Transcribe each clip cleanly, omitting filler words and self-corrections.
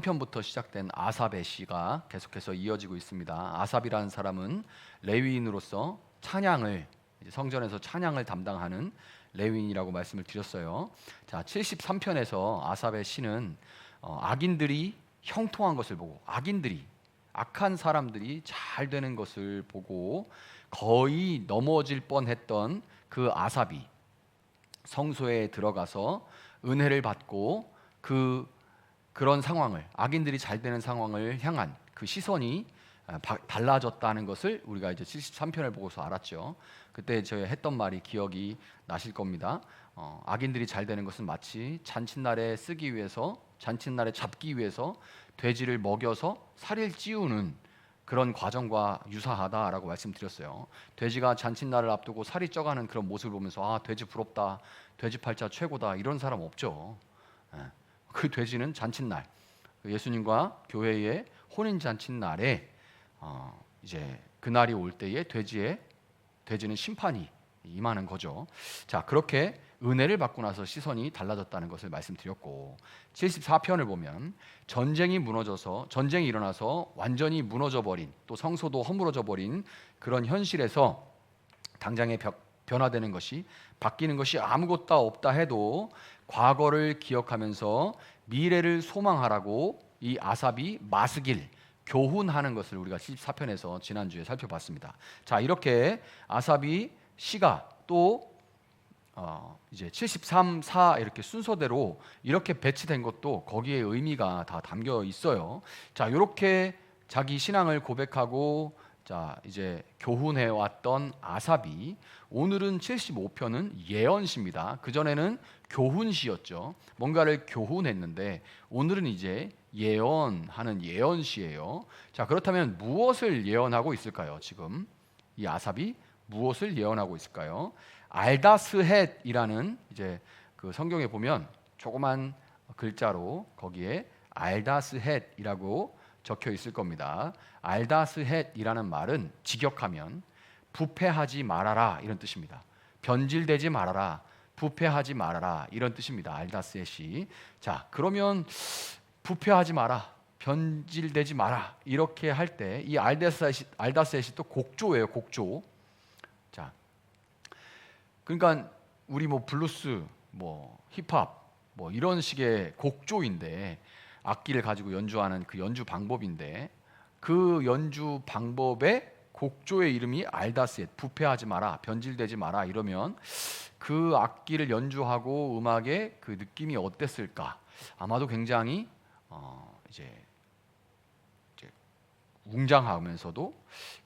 33편부터 시작된 아삽의 시가 계속해서 이어지고 있습니다. 아삽이라는 사람은 레위인으로서 찬양을, 성전에서 찬양을 담당하는 레위인이라고 말씀을 드렸어요. 자, 73편에서 아삽의 시는 악인들이 형통한 것을 보고, 악한 사람들이 잘 되는 것을 보고 거의 넘어질 뻔했던 그 아삽이 성소에 들어가서 은혜를 받고 그런 상황을, 악인들이 잘 되는 상황을 향한 그 시선이 달라졌다는 것을 우리가 이제 73편을 보고서 알았죠. 그때 제가 했던 말이 기억이 나실 겁니다. 악인들이 잘 되는 것은 마치 잔칫날에 쓰기 위해서, 잔칫날에 잡기 위해서 돼지를 먹여서 살을 찌우는 그런 과정과 유사하다라고 말씀드렸어요. 돼지가 잔칫날을 앞두고 살이 쪄가는 그런 모습을 보면서 아, 돼지 부럽다, 돼지 팔자 최고다, 이런 사람 없죠. 그 돼지는 잔칫날, 예수님과 교회의 혼인 잔칫날에 이제 그날이 올 때에 돼지는 심판이 임하는 거죠. 자, 그렇게 은혜를 받고 나서 시선이 달라졌다는 것을 말씀드렸고, 74편을 보면 전쟁이 일어나서 완전히 무너져 버린, 또 성소도 허물어져 버린 그런 현실에서 당장에 변화되는 것이, 바뀌는 것이 아무것도 없다 해도 과거를 기억하면서 미래를 소망하라고 이 아삽이 마스길, 교훈하는 것을 우리가 74편에서 지난주에 살펴봤습니다. 자, 이렇게 아삽이 시가 또 이제 73, 4 이렇게 순서대로 이렇게 배치된 것도 거기에 의미가 다 담겨 있어요. 자, 이렇게 자기 신앙을 고백하고 자, 이제 교훈해 왔던 아삽이 오늘은 75편은 예언시입니다. 그전에는 교훈시였죠. 뭔가를 교훈했는데 오늘은 이제 예언하는 예언시예요. 자, 그렇다면 무엇을 예언하고 있을까요? 지금 이 아삽이 무엇을 예언하고 있을까요? 알다스헷이라는 이제 그 성경에 보면 조그만 글자로 거기에 알다스헷이라고 적혀 있을 겁니다. 알다스헷이라는 말은 직역하면 부패하지 말아라, 이런 뜻입니다. 변질되지 말아라, 부패하지 말아라, 이런 뜻입니다. 알다스헷이. 자, 그러면 부패하지 마라, 변질되지 마라, 이렇게 할 때 이 알다스헷이 또 곡조예요. 곡조. 자, 그러니까 우리 뭐 블루스, 뭐 힙합, 뭐 이런 식의 곡조인데, 악기를 가지고 연주하는 그 연주 방법인데, 그 연주 방법의 곡조의 이름이 알다스헷, 부패하지 마라, 변질되지 마라, 이러면 그 악기를 연주하고 음악의 그 느낌이 어땠을까? 아마도 굉장히 이제 웅장하면서도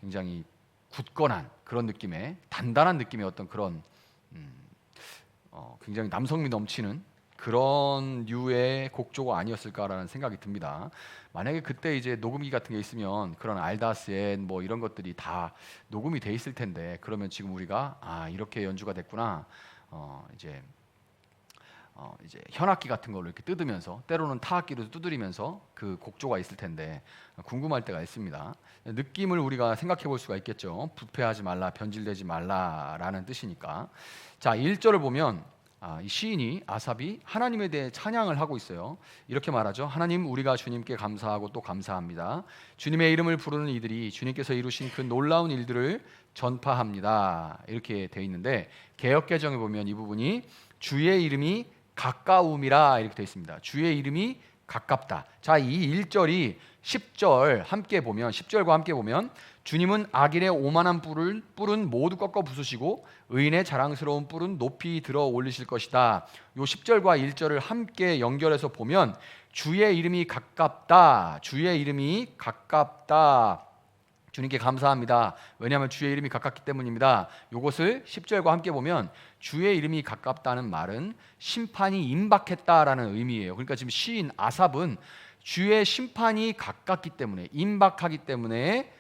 굉장히 굳건한 그런 느낌의, 단단한 느낌의 어떤 그런 굉장히 남성미 넘치는 그런 류의 곡조가 아니었을까라는 생각이 듭니다. 만약에 그때 이제 녹음기 같은 게 있으면 그런 알다스헷 뭐 이런 것들이 다 녹음이 돼 있을 텐데, 그러면 지금 우리가 이렇게 연주가 됐구나, 이제 현악기 같은 걸로 이렇게 뜯으면서, 때로는 타악기로 두드리면서 그 곡조가 있을 텐데 궁금할 때가 있습니다. 느낌을 우리가 생각해 볼 수가 있겠죠. 부패하지 말라, 변질되지 말라라는 뜻이니까. 자, 1절을 보면 이 시인이, 아삽이 하나님에 대해 찬양을 하고 있어요. 이렇게 말하죠. 하나님, 우리가 주님께 감사하고 또 감사합니다. 주님의 이름을 부르는 이들이 주님께서 이루신 그 놀라운 일들을 전파합니다. 이렇게 돼 있는데, 개역개정에 보면 이 부분이 주의 이름이 가까움이라 이렇게 되어 있습니다. 주의 이름이 가깝다. 자, 이 1절이 10절과 함께 보면 주님은 악인의 오만한 뿔은 모두 꺾어 부수시고 의인의 자랑스러운 뿔은 높이 들어 올리실 것이다. 요 10절과 1절을 함께 연결해서 보면 주의 이름이 가깝다, 주의 이름이 가깝다, 주님께 감사합니다. 왜냐하면 주의 이름이 가깝기 때문입니다. 이것을 10절과 함께 보면 주의 이름이 가깝다는 말은 심판이 임박했다라는 의미예요. 그러니까 지금 시인 아삽은 주의 심판이 가깝기 때문에, 임박하기 때문에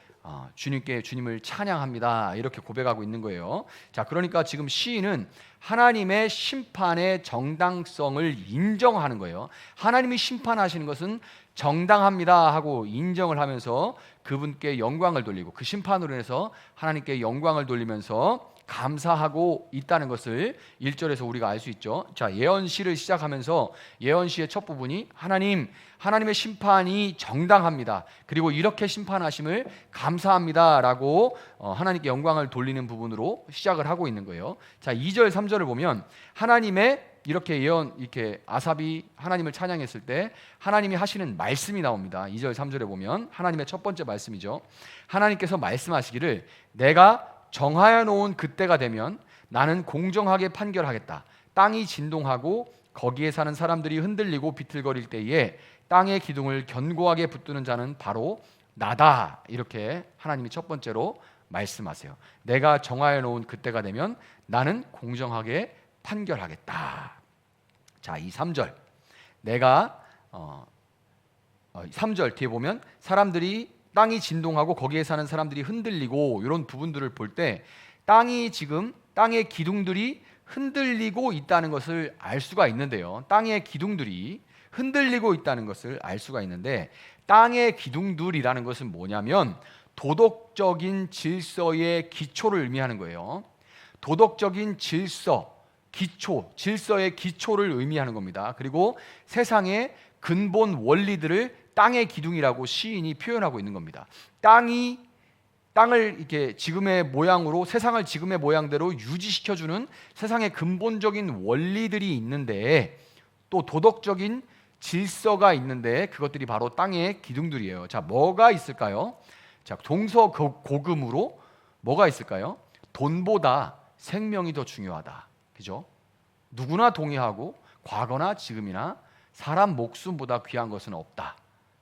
주님을 찬양합니다, 이렇게 고백하고 있는 거예요. 자, 그러니까 지금 시인은 하나님의 심판의 정당성을 인정하는 거예요. 하나님이 심판하시는 것은 정당합니다 하고 인정을 하면서 그분께 영광을 돌리고, 그 심판으로 인해서 하나님께 영광을 돌리면서 감사하고 있다는 것을 1절에서 우리가 알 수 있죠. 자, 예언시를 시작하면서 예언시의 첫 부분이 하나님의 심판이 정당합니다. 그리고 이렇게 심판하심을 감사합니다라고 하나님께 영광을 돌리는 부분으로 시작을 하고 있는 거예요. 자, 2절, 3절을 보면 하나님의 이렇게 아삽이 하나님을 찬양했을 때 하나님이 하시는 말씀이 나옵니다. 2절, 3절에 보면 하나님의 첫 번째 말씀이죠. 하나님께서 말씀하시기를 내가 정하여 놓은 그때가 되면 나는 공정하게 판결하겠다. 땅이 진동하고 거기에 사는 사람들이 흔들리고 비틀거릴 때에 땅의 기둥을 견고하게 붙드는 자는 바로 나다. 이렇게 하나님이 첫 번째로 말씀하세요. 내가 정하여 놓은 그때가 되면 나는 공정하게 판결하겠다. 자, 이 3절 내가 3절 뒤에 보면 사람들이 땅이 진동하고 거기에 사는 사람들이 흔들리고 이런 부분들을 볼 때 땅의 기둥들이 흔들리고 있다는 것을 알 수가 있는데요. 땅의 기둥들이 흔들리고 있다는 것을 알 수가 있는데 땅의 기둥들이라는 것은 뭐냐면 도덕적인 질서의 기초를 의미하는 거예요. 도덕적인 질서의 기초를 의미하는 겁니다. 그리고 세상의 근본 원리들을 땅의 기둥이라고 시인이 표현하고 있는 겁니다. 땅을 이렇게 지금의 모양으로 세상을 지금의 모양대로 유지시켜주는 세상의 근본적인 원리들이 있는데 또 도덕적인 질서가 있는데 그것들이 바로 땅의 기둥들이에요. 자, 뭐가 있을까요? 자, 동서고금으로 뭐가 있을까요? 돈보다 생명이 더 중요하다. 그죠? 누구나 동의하고 과거나 지금이나 사람 목숨보다 귀한 것은 없다.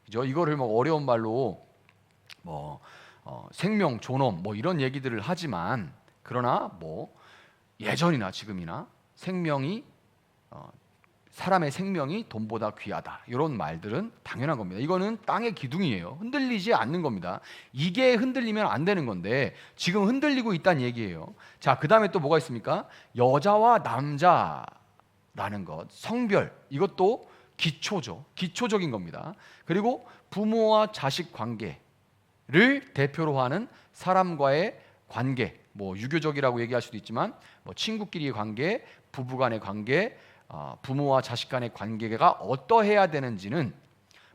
그죠? 이거를 뭐 어려운 말로 생명, 존엄 이런 얘기들을 하지만 그러나 예전이나 지금이나 사람의 생명이 돈보다 귀하다. 이런 말들은 당연한 겁니다. 이거는 땅의 기둥이에요. 흔들리지 않는 겁니다. 이게 흔들리면 안 되는 건데 지금 흔들리고 있다는 얘기예요. 자, 그 다음에 또 뭐가 있습니까? 여자와 남자라는 것, 성별, 이것도 기초죠. 기초적인 겁니다. 그리고 부모와 자식 관계를 대표로 하는 사람과의 관계, 유교적이라고 얘기할 수도 있지만 친구끼리의 관계, 부부간의 관계, 부모와 자식 간의 관계가 어떠해야 되는지는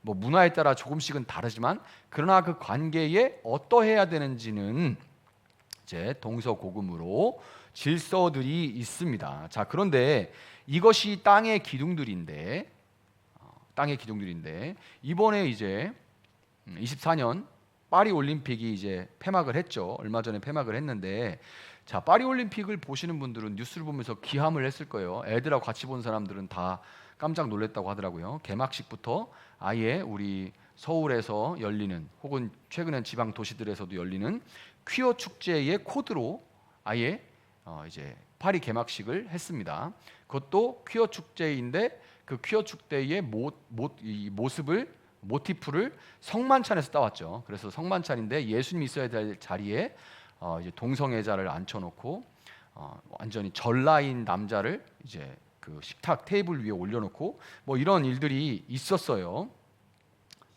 문화에 따라 조금씩은 다르지만 그러나 그 관계에 어떠해야 되는지는 이제 동서고금으로 질서들이 있습니다. 자, 그런데 이것이 땅의 기둥들인데 이번에 이제 24년 파리 올림픽이 이제 폐막을 했죠. 얼마 전에 폐막을 했는데 자, 파리 올림픽을 보시는 분들은 뉴스를 보면서 기함을 했을 거예요. 애들하고 같이 본 사람들은 다 깜짝 놀랐다고 하더라고요. 개막식부터 아예 우리 서울에서 열리는 혹은 최근엔 지방 도시들에서도 열리는 퀴어 축제의 코드로 아예 이제 파리 개막식을 했습니다. 그것도 퀴어 축제인데 그 퀴어 축제의 모티프를 성만찬에서 따왔죠. 그래서 성만찬인데 예수님이 있어야 될 자리에 이제 동성애자를 앉혀놓고 완전히 전라인 남자를 이제 그 식탁 테이블 위에 올려놓고 이런 일들이 있었어요.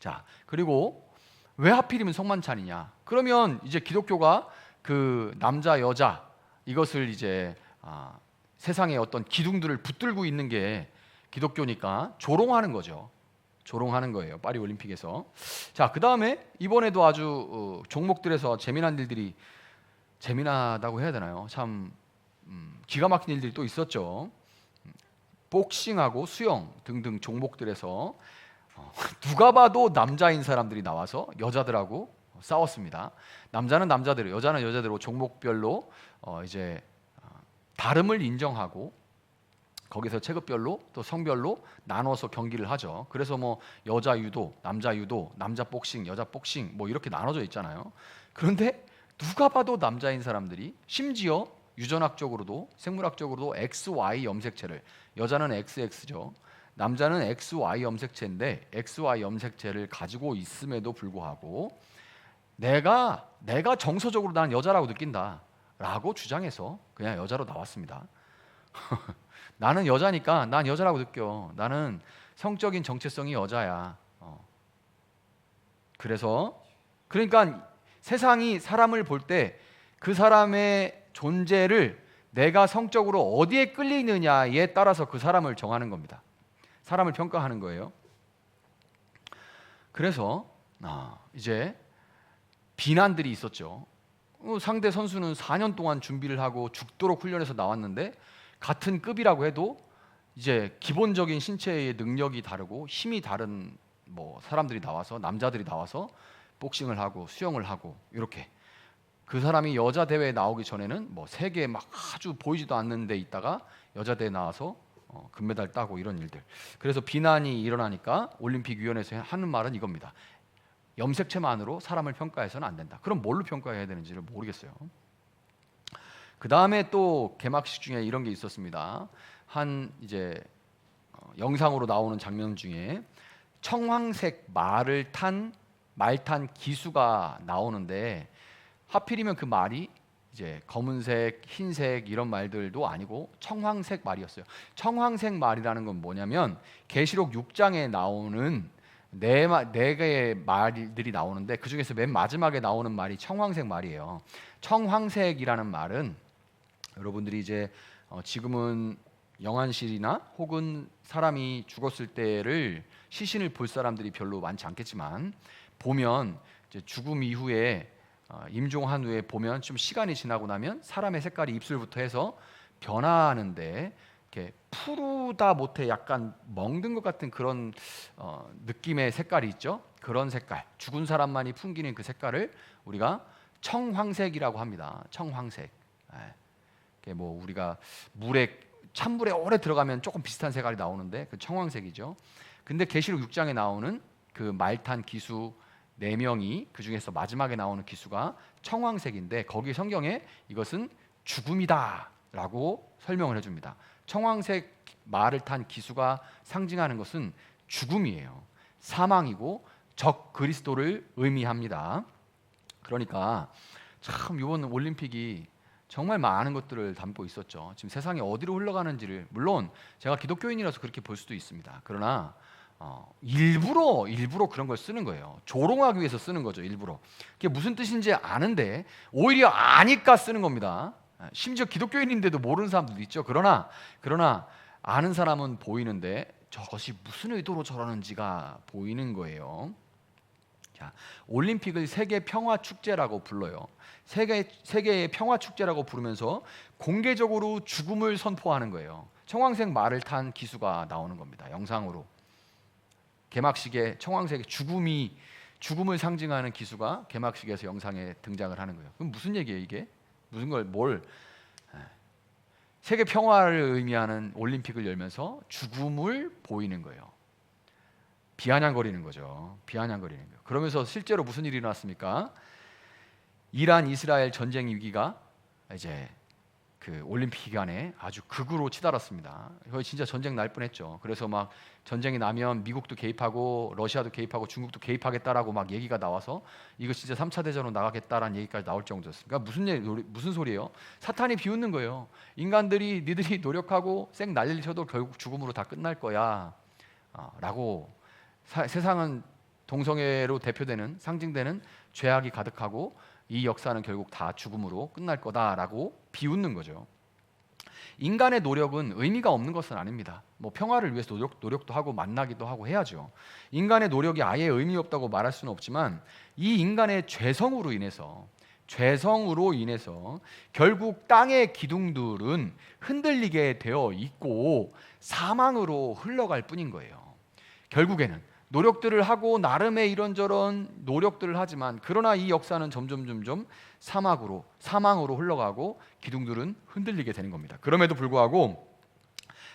자, 그리고 왜 하필이면 성만찬이냐? 그러면 이제 기독교가 그 남자 여자 이것을 이제 세상의 어떤 기둥들을 붙들고 있는 게 기독교니까 조롱하는 거죠. 조롱하는 거예요. 파리 올림픽에서. 자, 그 다음에 이번에도 아주 종목들에서 재미난 일들이 재미나다고 해야 되나요? 참 기가 막힌 일들이 또 있었죠. 복싱하고 수영 등등 종목들에서 누가 봐도 남자인 사람들이 나와서 여자들하고 싸웠습니다. 남자는 남자대로, 여자는 여자대로 종목별로 이제 다름을 인정하고 거기서 체급별로 또 성별로 나눠서 경기를 하죠. 그래서 여자 유도, 남자 복싱, 여자 복싱 이렇게 나눠져 있잖아요. 그런데 누가 봐도 남자인 사람들이 심지어 유전학적으로도 생물학적으로도 XY 염색체를, 여자는 XX죠. 남자는 XY 염색체인데 XY 염색체를 가지고 있음에도 불구하고 내가 정서적으로 난 여자라고 느낀다라고 주장해서 그냥 여자로 나왔습니다. 나는 여자니까 난 여자라고 느껴. 나는 성적인 정체성이 여자야. 그러니까 세상이 사람을 볼 때 그 사람의 존재를 내가 성적으로 어디에 끌리느냐에 따라서 그 사람을 정하는 겁니다. 사람을 평가하는 거예요. 그래서 이제 비난들이 있었죠. 상대 선수는 4년 동안 준비를 하고 죽도록 훈련해서 나왔는데 같은 급이라고 해도 이제 기본적인 신체의 능력이 다르고 힘이 다른 사람들이 나와서, 남자들이 나와서 복싱을 하고 수영을 하고, 이렇게 그 사람이 여자 대회에 나오기 전에는 세계 막 아주 보이지도 않는 데 있다가 여자 대회 나와서 금메달 따고, 이런 일들. 그래서 비난이 일어나니까 올림픽 위원회에서 하는 말은 이겁니다. 염색체만으로 사람을 평가해서는 안 된다. 그럼 뭘로 평가해야 되는지를 모르겠어요. 그 다음에 또 개막식 중에 이런 게 있었습니다. 이제 영상으로 나오는 장면 중에 청황색 말을 탄 기수가 나오는데, 하필이면 그 말이 이제 검은색, 흰색 이런 말들도 아니고 청황색 말이었어요. 청황색 말이라는 건 뭐냐면 계시록 6장에 나오는 네 개의 말들이 나오는데 그 중에서 맨 마지막에 나오는 말이 청황색 말이에요. 청황색이라는 말은 여러분들이 이제 지금은 영안실이나 혹은 사람이 죽었을 때를 시신을 볼 사람들이 별로 많지 않겠지만, 보면 이제 죽음 이후에 임종한 후에 보면 좀 시간이 지나고 나면 사람의 색깔이 입술부터 해서 변하는데, 이렇게 푸르다 못해 약간 멍든 것 같은 그런 느낌의 색깔이 있죠. 그런 색깔, 죽은 사람만이 풍기는 그 색깔을 우리가 청황색이라고 합니다. 청황색. 우리가 찬물에 오래 들어가면 조금 비슷한 색깔이 나오는데 그 청황색이죠. 근데 계시록 6장에 나오는 그 말탄 기수 4명이, 그 중에서 마지막에 나오는 기수가 청황색인데, 거기 성경에 이것은 죽음이다 라고 설명을 해줍니다. 청황색 말을 탄 기수가 상징하는 것은 죽음이에요. 사망이고 적 그리스도를 의미합니다. 그러니까 참 이번 올림픽이 정말 많은 것들을 담고 있었죠. 지금 세상이 어디로 흘러가는지를, 물론 제가 기독교인이라서 그렇게 볼 수도 있습니다. 그러나 일부러 그런 걸 쓰는 거예요. 조롱하기 위해서 쓰는 거죠. 일부러. 그게 무슨 뜻인지 아는데 오히려 아니까 쓰는 겁니다. 심지어 기독교인인데도 모르는 사람들도 있죠. 그러나 아는 사람은 보이는데 저것이 무슨 의도로 저러는지가 보이는 거예요. 자, 올림픽을 세계 평화 축제라고 불러요. 세계의 평화 축제라고 부르면서 공개적으로 죽음을 선포하는 거예요. 청황색 말을 탄 기수가 나오는 겁니다. 영상으로. 개막식에 청황색의 죽음을 상징하는 기수가 개막식에서 영상에 등장을 하는 거예요. 그럼 무슨 얘기예요, 이게? 세계 평화를 의미하는 올림픽을 열면서 죽음을 보이는 거예요. 비아냥거리는 거죠. 비아냥거리는 거예요. 그러면서 실제로 무슨 일이 일어났습니까? 이란 이스라엘 전쟁 위기가 이제 그 올림픽 기간에 아주 극으로 치달았습니다. 거의 진짜 전쟁 날 뻔했죠. 그래서 막 전쟁이 나면 미국도 개입하고 러시아도 개입하고 중국도 개입하겠다라고 막 얘기가 나와서 이거 진짜 3차 대전으로 나가겠다라는 얘기까지 나올 정도였습니다. 그러니까 무슨 소리예요? 사탄이 비웃는 거예요. 니들이 노력하고 쌩 난리를 쳐도 결국 죽음으로 다 끝날 거야 라고. 세상은 동성애로 대표되는, 상징되는 죄악이 가득하고 이 역사는 결국 다 죽음으로 끝날 거다라고 비웃는 거죠. 인간의 노력은 의미가 없는 것은 아닙니다. 평화를 위해서 노력도 하고 만나기도 하고 해야죠. 인간의 노력이 아예 의미 없다고 말할 수는 없지만, 이 인간의 죄성으로 인해서 결국 땅의 기둥들은 흔들리게 되어 있고 사망으로 흘러갈 뿐인 거예요. 결국에는 노력들을 하고 나름의 이런저런 노력들을 하지만, 그러나 이 역사는 점점 사망으로 흘러가고 기둥들은 흔들리게 되는 겁니다. 그럼에도 불구하고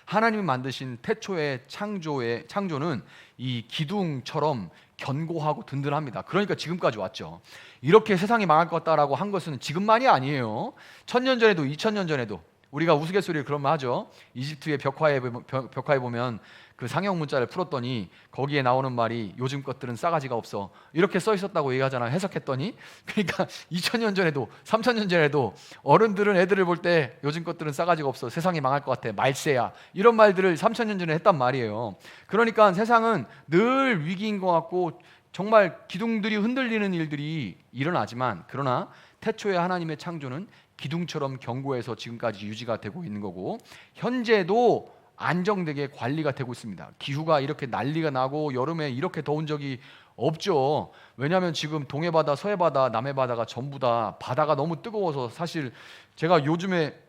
하나님이 만드신 태초의 창조는 이 기둥처럼 견고하고 든든합니다. 그러니까 지금까지 왔죠. 이렇게 세상이 망할 것 같다라고 한 것은 지금만이 아니에요. 1000년 전에도 2000년 전에도 우리가 우스갯소리를 그런 말 하죠. 이집트의 벽화에 보면 그 상형 문자를 풀었더니 거기에 나오는 말이 요즘 것들은 싸가지가 없어 이렇게 써 있었다고 얘기하잖아요. 해석했더니, 그러니까 2000년 전에도 3000년 전에도 어른들은 애들을 볼 때 요즘 것들은 싸가지가 없어, 세상이 망할 것 같아, 말세야, 이런 말들을 3000년 전에 했단 말이에요. 그러니까 세상은 늘 위기인 것 같고 정말 기둥들이 흔들리는 일들이 일어나지만, 그러나 태초에 하나님의 창조는 기둥처럼 견고해서 지금까지 유지가 되고 있는 거고, 현재도 안정되게 관리가 되고 있습니다. 기후가 이렇게 난리가 나고 여름에 이렇게 더운 적이 없죠. 왜냐하면 지금 동해바다, 서해바다, 남해바다가 전부 다 바다가 너무 뜨거워서, 사실 제가 요즘에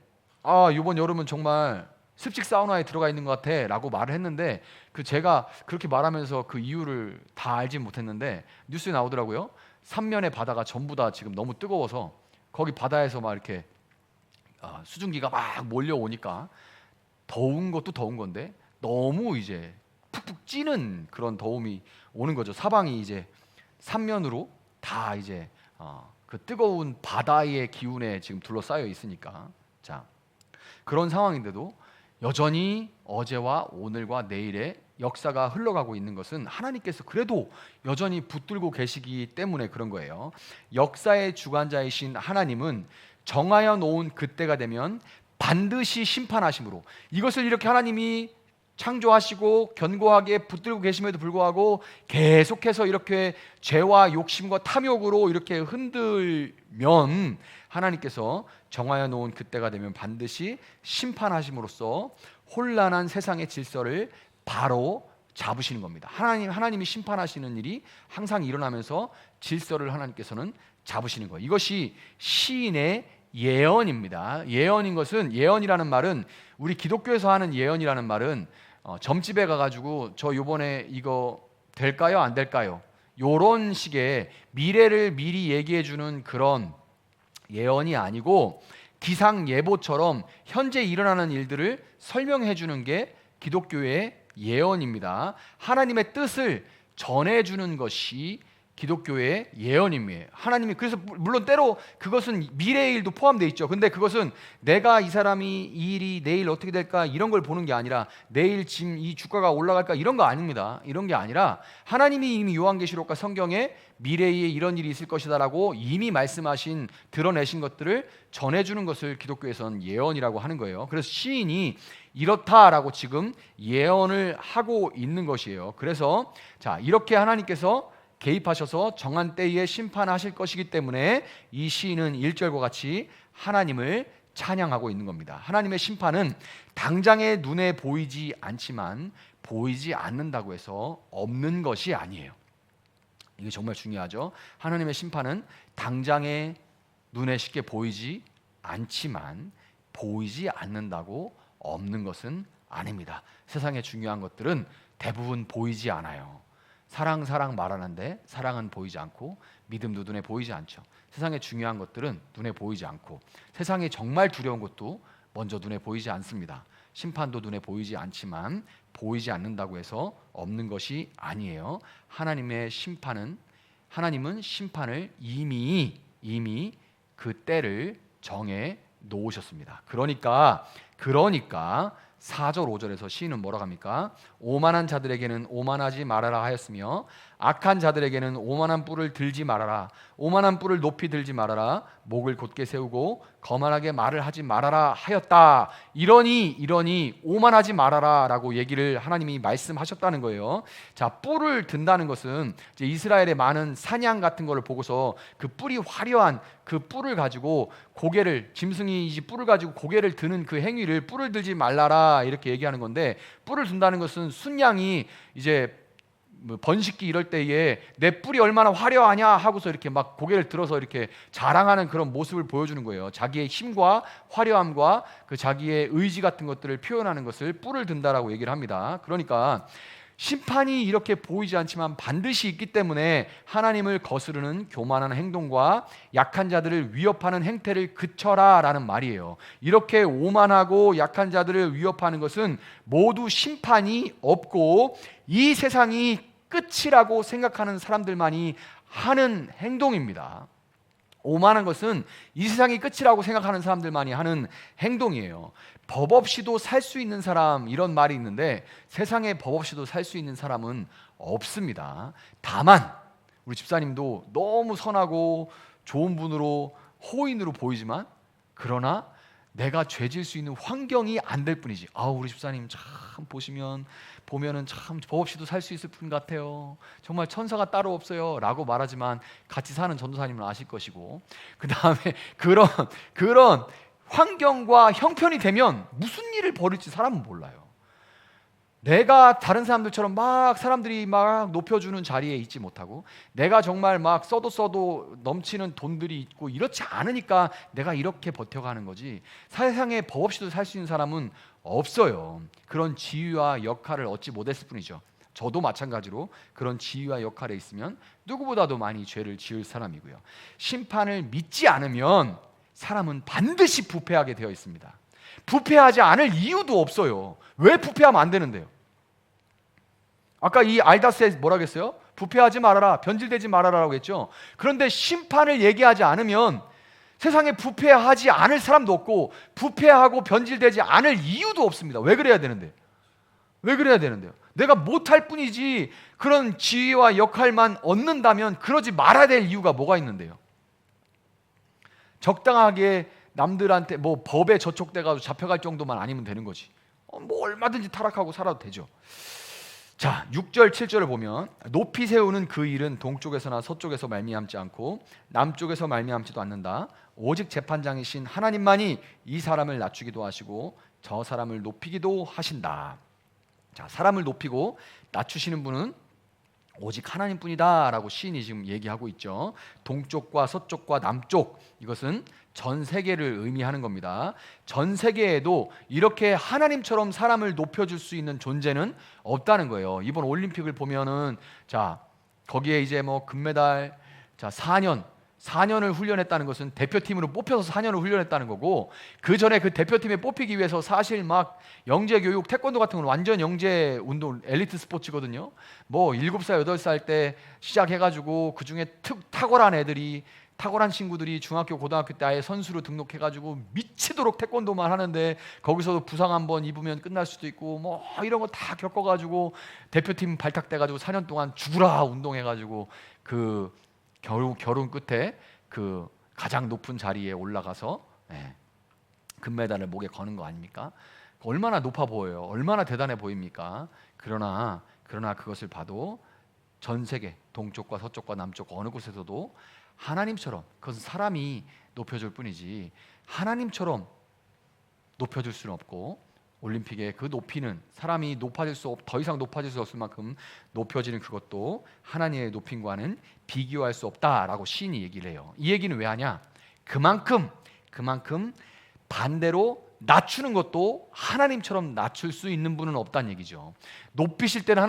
이번 여름은 정말 습식 사우나에 들어가 있는 것 같아 라고 말을 했는데, 제가 그렇게 말하면서 그 이유를 다 알지 못했는데 뉴스에 나오더라고요. 삼면의 바다가 전부 다 지금 너무 뜨거워서 거기 바다에서 막 이렇게 수증기가 막 몰려오니까, 더운 것도 더운 건데 너무 이제 푹푹 찌는 그런 더움이 오는 거죠. 사방이 이제 삼면으로 다 이제 그 뜨거운 바다의 기운에 지금 둘러싸여 있으니까. 자, 그런 상황인데도 여전히 어제와 오늘과 내일의 역사가 흘러가고 있는 것은 하나님께서 그래도 여전히 붙들고 계시기 때문에 그런 거예요. 역사의 주관자이신 하나님은 정하여 놓은 그때가 되면 반드시 심판하심으로, 이것을 이렇게 하나님이 창조하시고 견고하게 붙들고 계심에도 불구하고 계속해서 이렇게 죄와 욕심과 탐욕으로 이렇게 흔들면, 하나님께서 정하여 놓은 그때가 되면 반드시 심판하심으로써 혼란한 세상의 질서를 바로 잡으시는 겁니다. 하나님이 심판하시는 일이 항상 일어나면서 질서를 하나님께서는 잡으시는 거예요. 이것이 시인의 예언입니다. 예언인 것은, 예언이라는 말은, 우리 기독교에서 하는 예언이라는 말은 점집에 가가지고 저 요번에 이거 될까요 안 될까요, 요런 식의 미래를 미리 얘기해 주는 그런 예언이 아니고, 기상예보처럼 현재 일어나는 일들을 설명해 주는 게 기독교의 예언입니다. 하나님의 뜻을 전해주는 것이 기독교의 예언입니다. 하나님이, 그래서 물론 때로 그것은 미래의 일도 포함되어 있죠. 근데 그것은 내가 이 사람이 이 일이 내일 어떻게 될까 이런 걸 보는 게 아니라, 내일 지금 이 주가가 올라갈까 이런 거 아닙니다. 이런 게 아니라 하나님이 이미 요한계시록과 성경에 미래에 이런 일이 있을 것이다라고 이미 말씀하신, 드러내신 것들을 전해주는 것을 기독교에서는 예언이라고 하는 거예요. 그래서 시인이 이렇다라고 지금 예언을 하고 있는 것이에요. 그래서 자, 이렇게 하나님께서 개입하셔서 정한 때에 심판하실 것이기 때문에 이 시인은 1절과 같이 하나님을 찬양하고 있는 겁니다. 하나님의 심판은 당장의 눈에 보이지 않지만 보이지 않는다고 해서 없는 것이 아니에요. 이게 정말 중요하죠. 하나님의 심판은 당장의 눈에 쉽게 보이지 않지만 보이지 않는다고 없는 것은 아닙니다. 세상의 중요한 것들은 대부분 보이지 않아요. 사랑 말하는데 사랑은 보이지 않고 믿음도 눈에 보이지 않죠. 세상에 중요한 것들은 눈에 보이지 않고, 세상에 정말 두려운 것도 먼저 눈에 보이지 않습니다. 심판도 눈에 보이지 않지만 보이지 않는다고 해서 없는 것이 아니에요. 하나님은 심판을 이미 그 때를 정해 놓으셨습니다. 그러니까 4절 5절에서 시인은 뭐라고 합니까? 오만한 자들에게는 오만하지 말아라 하였으며 악한 자들에게는 오만한 뿔을 들지 말아라. 오만한 뿔을 높이 들지 말아라. 목을 곧게 세우고 거만하게 말을 하지 말아라 하였다. 이러니 오만하지 말아라 라고 얘기를 하나님이 말씀하셨다는 거예요. 자, 뿔을 든다는 것은 이제 이스라엘의 많은 사냥 같은 거를 보고서 그 뿔이 화려한 그 뿔을 가지고 짐승이 이 뿔을 가지고 고개를 드는 그 행위를 뿔을 들지 말라라 이렇게 얘기하는 건데, 뿔을 든다는 것은 순양이 이제 번식기 이럴 때에 내 뿔이 얼마나 화려하냐 하고서 이렇게 막 고개를 들어서 이렇게 자랑하는 그런 모습을 보여주는 거예요. 자기의 힘과 화려함과 그 자기의 의지 같은 것들을 표현하는 것을 뿔을 든다라고 얘기를 합니다. 그러니까 심판이 이렇게 보이지 않지만 반드시 있기 때문에 하나님을 거스르는 교만한 행동과 약한 자들을 위협하는 행태를 그쳐라 라는 말이에요. 이렇게 오만하고 약한 자들을 위협하는 것은 모두 심판이 없고 이 세상이 끝이라고 생각하는 사람들만이 하는 행동입니다. 오만한 것은 이 세상이 끝이라고 생각하는 사람들만이 하는 행동이에요. 법 없이도 살 수 있는 사람, 이런 말이 있는데 세상에 법 없이도 살 수 있는 사람은 없습니다. 다만 우리 집사님도 너무 선하고 좋은 분으로, 호인으로 보이지만, 그러나 내가 죄질 수 있는 환경이 안 될 뿐이지. 우리 집사님 참 보면은 참 법 없이도 살 수 있을 분 같아요. 정말 천사가 따로 없어요 라고 말하지만 같이 사는 전도사님은 아실 것이고, 그 다음에 그런 환경과 형편이 되면 무슨 일을 벌일지 사람은 몰라요. 내가 다른 사람들처럼 막 사람들이 막 높여주는 자리에 있지 못하고, 내가 정말 막 써도 넘치는 돈들이 있고 이렇지 않으니까 내가 이렇게 버텨가는 거지, 세상에 법 없이도 살 수 있는 사람은 없어요. 그런 지위와 역할을 얻지 못했을 뿐이죠. 저도 마찬가지로 그런 지위와 역할에 있으면 누구보다도 많이 죄를 지을 사람이고요. 심판을 믿지 않으면 사람은 반드시 부패하게 되어 있습니다. 부패하지 않을 이유도 없어요. 왜 부패하면 안 되는데요? 아까 이 알다스에 뭐라 그랬어요? 부패하지 말아라, 변질되지 말아라라고 했죠. 그런데 심판을 얘기하지 않으면 세상에 부패하지 않을 사람도 없고 부패하고 변질되지 않을 이유도 없습니다. 왜 그래야 되는데? 왜 그래야 되는데요? 내가 못할 뿐이지 그런 지위와 역할만 얻는다면 그러지 말아야 될 이유가 뭐가 있는데요? 적당하게 남들한테 뭐 법에 저촉돼가지고 잡혀갈 정도만 아니면 되는 거지. 뭐 얼마든지 타락하고 살아도 되죠. 자, 6절 7절을 보면 높이 세우는 그 일은 동쪽에서나 서쪽에서 말미암지 않고 남쪽에서 말미암지도 않는다. 오직 재판장이신 하나님만이 이 사람을 낮추기도 하시고 저 사람을 높이기도 하신다. 자, 사람을 높이고 낮추시는 분은 오직 하나님뿐이다 라고 시인이 지금 얘기하고 있죠. 동쪽과 서쪽과 남쪽, 이것은 전 세계를 의미하는 겁니다. 전 세계에도 이렇게 하나님처럼 사람을 높여줄 수 있는 존재는 없다는 거예요. 이번 올림픽을 보면은 자, 거기에 이제 뭐 금메달, 자 4년을 훈련했다는 것은 대표팀으로 뽑혀서 4년을 훈련했다는 거고, 그 전에 그 대표팀에 뽑히기 위해서 사실 막 영재 교육, 태권도 같은 건 완전 영재 운동, 엘리트 스포츠거든요. 뭐 7살, 8살 때 시작해가지고 그 중에 탁월한 친구들이 중학교, 고등학교 때 아예 선수로 등록해가지고 미치도록 태권도만 하는데 거기서도 부상 한번 입으면 끝날 수도 있고 뭐 이런 거 다 겪어가지고 대표팀 발탁돼가지고 4년 동안 죽으라 운동해가지고 그 결혼 끝에 그 가장 높은 자리에 올라가서 금메달을 목에 거는 거 아닙니까? 얼마나 높아 보여요. 얼마나 대단해 보입니까? 그러나 그것을 봐도 전 세계 동쪽과 서쪽과 남쪽 어느 곳에서도 하나님처럼, 그것은 사람이 높여줄 뿐이지 하나님처럼 높여줄 수는 없고, 올림픽의 그 높이는 사람이 더 이상 높아질 수 없을 만큼 높여지는 그것도 하나님의 높임과는 비교할 수 없다라고 시인이 얘기를 해요. 이 얘기는 왜 하냐? 그만큼 반대로 낮추는 것도 하나님처럼 낮출 수 있는 분은 없다는 얘기죠. 높이실 때는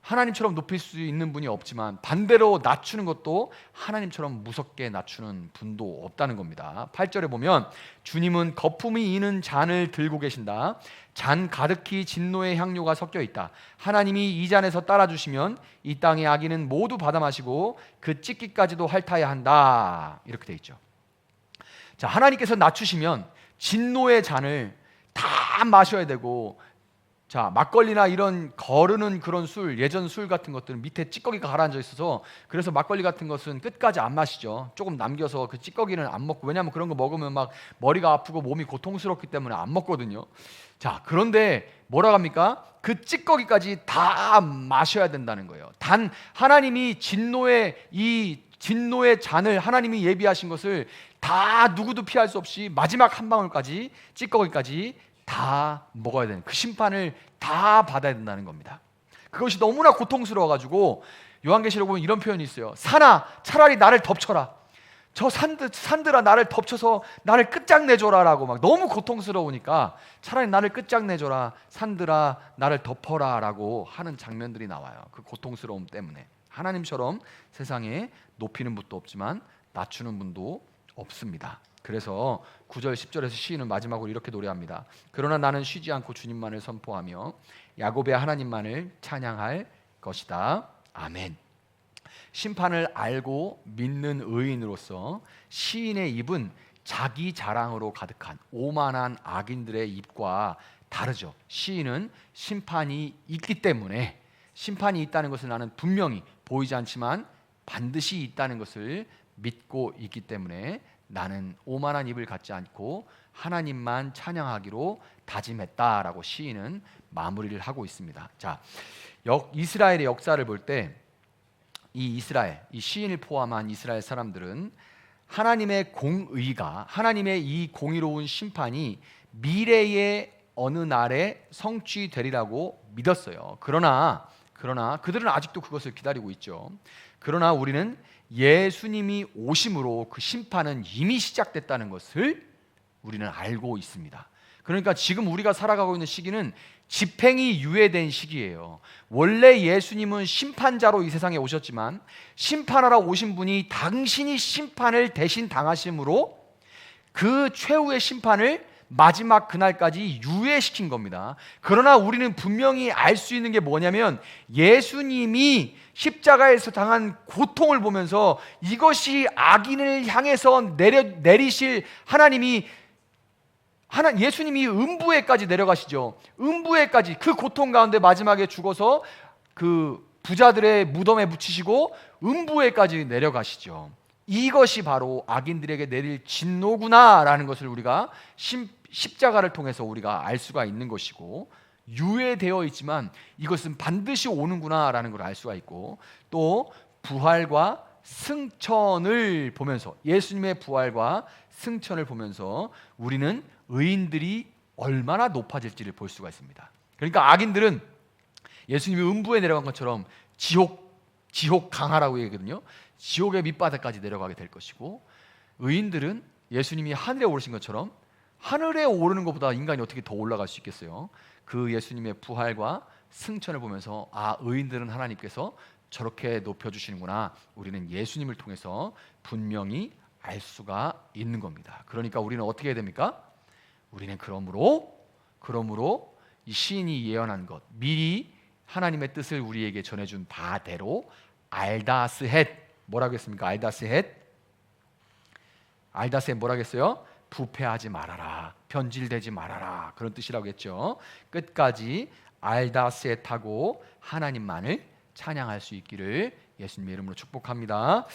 하나님처럼 높일 수 있는 분이 없지만 반대로 낮추는 것도 하나님처럼 무섭게 낮추는 분도 없다는 겁니다. 8절에 보면 주님은 거품이 이는 잔을 들고 계신다. 잔 가득히 진노의 향료가 섞여 있다. 하나님이 이 잔에서 따라주시면 이 땅의 악인은 모두 받아 마시고 그 찢기까지도 핥아야 한다. 이렇게 돼 있죠. 자, 하나님께서 낮추시면 진노의 잔을 다 마셔야 되고, 자, 막걸리나 이런 거르는 그런 술, 예전 술 같은 것들은 밑에 찌꺼기가 가라앉아 있어서 그래서 막걸리 같은 것은 끝까지 안 마시죠. 조금 남겨서 그 찌꺼기는 안 먹고, 왜냐하면 그런 거 먹으면 막 머리가 아프고 몸이 고통스럽기 때문에 안 먹거든요. 자, 그런데 뭐라고 합니까? 그 찌꺼기까지 다 마셔야 된다는 거예요. 단 하나님이 진노의 잔을 하나님이 예비하신 것을 다 누구도 피할 수 없이 마지막 한 방울까지, 찌꺼기까지 다 먹어야 되는, 그 심판을 다 받아야 된다는 겁니다. 그것이 너무나 고통스러워가지고 요한계시록 보면 이런 표현이 있어요. 산아, 차라리 나를 덮쳐라. 저 산들아, 나를 덮쳐서 나를 끝장내줘라 라고, 막 너무 고통스러우니까 차라리 나를 끝장내줘라, 산들아 나를 덮어라 라고 하는 장면들이 나와요. 그 고통스러움 때문에. 하나님처럼 세상에 높이는 분도 없지만 낮추는 분도 없습니다. 그래서 9절 10절에서 시인은 마지막으로 이렇게 노래합니다. 그러나 나는 쉬지 않고 주님만을 선포하며 야곱의 하나님만을 찬양할 것이다. 아멘. 심판을 알고 믿는 의인으로서 시인의 입은 자기 자랑으로 가득한 오만한 악인들의 입과 다르죠. 시인은 심판이 있기 때문에, 심판이 있다는 것을 나는 분명히 보이지 않지만 반드시 있다는 것을 믿고 있기 때문에 나는 오만한 입을 갖지 않고 하나님만 찬양하기로 다짐했다라고 시인은 마무리를 하고 있습니다. 자, 이스라엘의 역사를 볼 때 이 이스라엘, 이 시인을 포함한 이스라엘 사람들은 하나님의 공의가, 하나님의 이 공의로운 심판이 미래의 어느 날에 성취되리라고 믿었어요. 그러나 그들은 아직도 그것을 기다리고 있죠. 그러나 우리는 예수님이 오심으로 그 심판은 이미 시작됐다는 것을 우리는 알고 있습니다. 그러니까 지금 우리가 살아가고 있는 시기는 집행이 유예된 시기예요. 원래 예수님은 심판자로 이 세상에 오셨지만 심판하러 오신 분이 당신이 심판을 대신 당하심으로 그 최후의 심판을 마지막 그날까지 유예시킨 겁니다. 그러나 우리는 분명히 알 수 있는 게 뭐냐면 예수님이 십자가에서 당한 고통을 보면서 이것이 악인을 향해서 내리실 예수님이 음부에까지 내려가시죠. 음부에까지 그 고통 가운데 마지막에 죽어서 그 부자들의 무덤에 묻히시고 음부에까지 내려가시죠. 이것이 바로 악인들에게 내릴 진노구나라는 것을 우리가 십자가를 통해서 우리가 알 수가 있는 것이고, 유예되어 있지만 이것은 반드시 오는구나라는 걸 알 수가 있고, 또 부활과 승천을 보면서, 예수님의 부활과 승천을 보면서 우리는 의인들이 얼마나 높아질지를 볼 수가 있습니다. 그러니까 악인들은 예수님이 음부에 내려간 것처럼 지옥 강하라고 얘기하거든요. 지옥의 밑바닥까지 내려가게 될 것이고, 의인들은 예수님이 하늘에 오르신 것처럼 하늘에 오르는 것보다 인간이 어떻게 더 올라갈 수 있겠어요? 그 예수님의 부활과 승천을 보면서 의인들은 하나님께서 저렇게 높여주시는구나, 우리는 예수님을 통해서 분명히 알 수가 있는 겁니다. 그러니까 우리는 어떻게 해야 됩니까? 우리는 그러므로 이 시인이 예언한 것, 미리 하나님의 뜻을 우리에게 전해준 바대로 알다스헷, 뭐라고 했습니까? 알다스헷 뭐라고 했어요? 부패하지 말아라, 변질되지 말아라, 그런 뜻이라고 했죠. 끝까지 알다스헷하고 하나님만을 찬양할 수 있기를 예수님의 이름으로 축복합니다.